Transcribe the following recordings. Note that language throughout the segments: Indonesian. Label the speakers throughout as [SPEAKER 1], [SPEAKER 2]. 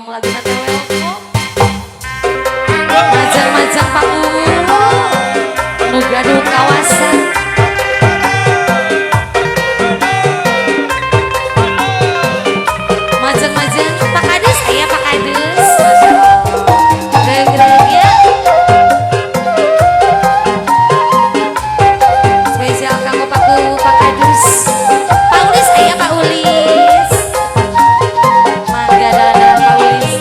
[SPEAKER 1] lagu nate welcome. Majang-majang Pak Ulu, nu gaduh kawasan. Majang-majang Pak Kades, aya Pak Kades. Greg ya. Spesial kanggo Pak Kades. Pak Ulis, aya Pak Ulis. Mangga dadah Pak Ulis.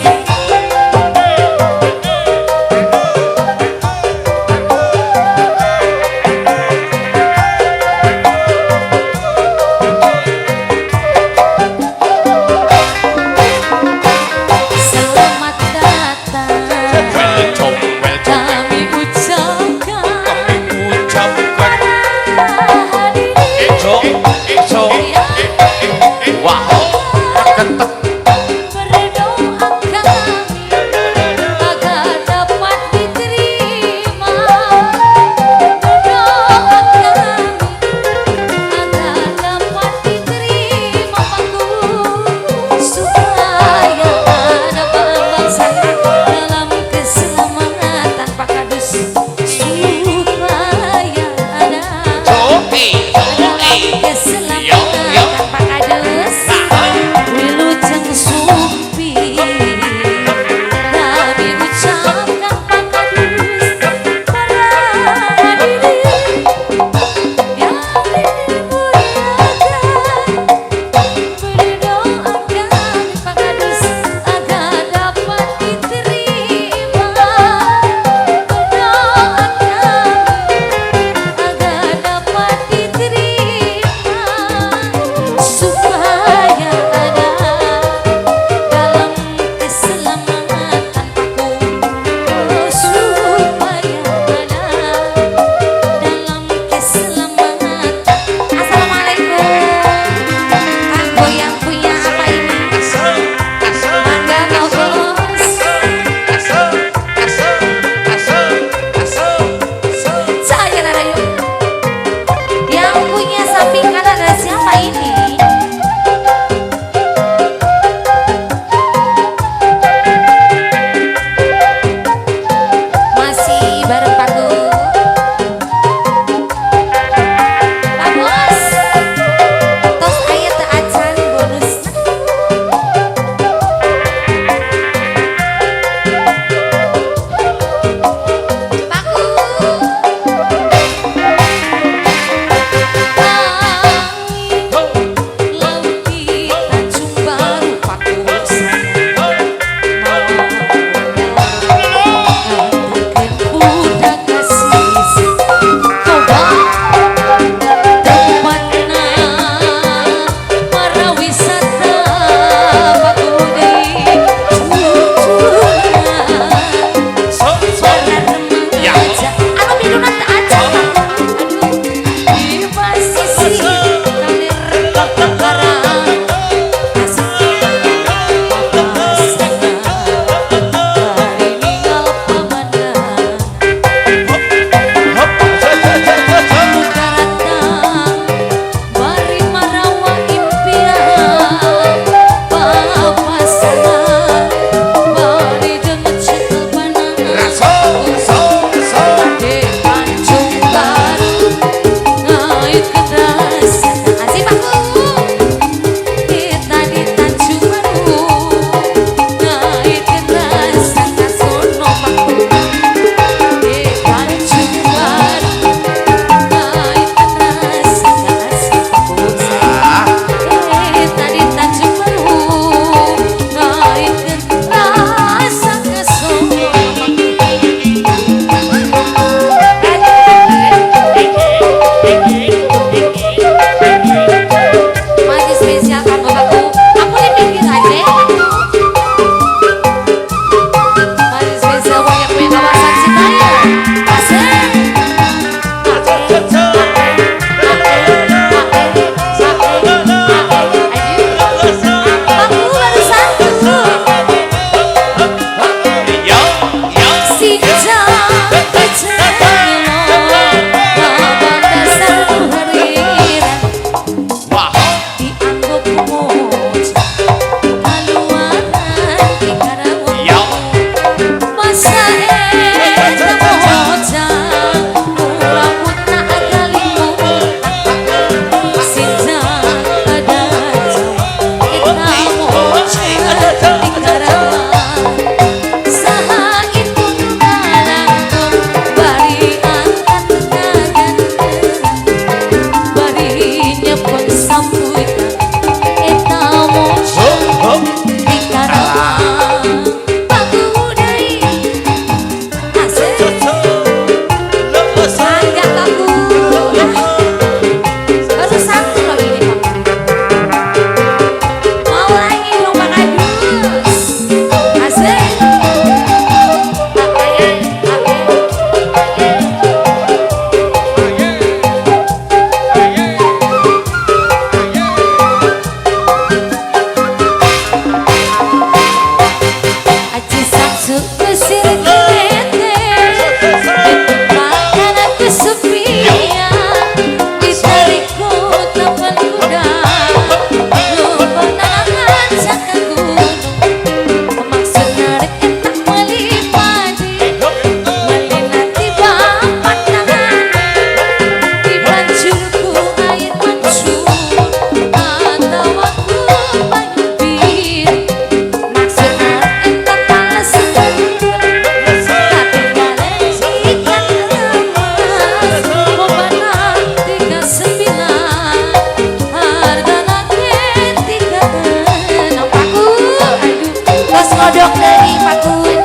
[SPEAKER 1] ngodok dari pakun.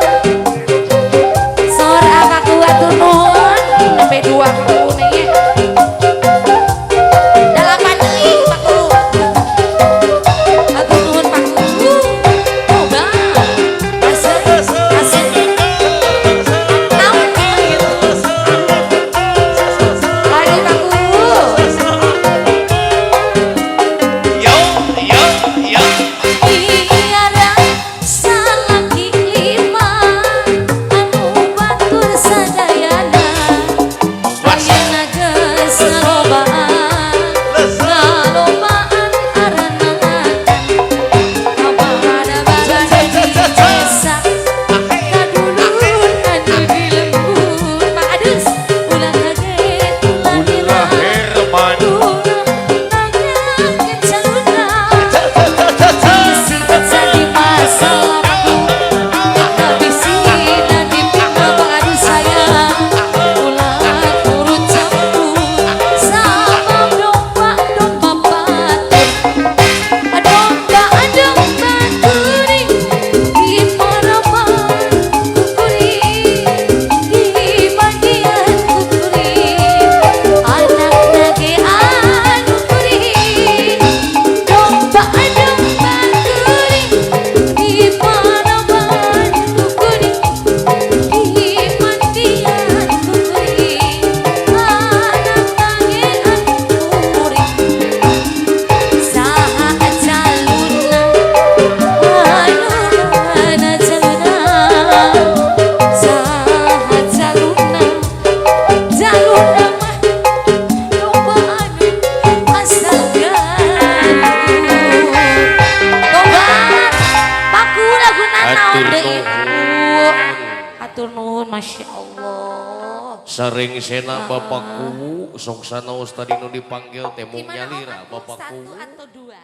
[SPEAKER 1] Sora kaku atur nuhun. Sampai dua pakun ya. Dalapan deui pakun. Atur nuhun pakun. Coba. Asik. Asik. Naon gitu. Lagi pakun. Tiada salaki lima anu batur sadayana ayeuna geus ngalobaan aranakan kabahana bagana di desa kadulur anu di lembur padus ulah kaget ulah dilahir ulah nangis caluna isi jadi masalahku habisi dan dipindah padu sayang ulah turut campur sama domba patur domba kuring di parapan kuring di bagian kuring anak nage anu kuring domba kuring di parapan kuring di bagian kuring anak nage anu kuring saha caluna anuna caluna saha caluna caluna mah domba anu asal galuh tobat paku laguna naon deui atur nuhun masya Allah
[SPEAKER 2] Sering sena bapakku sok sanaos tadi nu dipanggil temu nyalira bapakku.
[SPEAKER 1] satu atau dua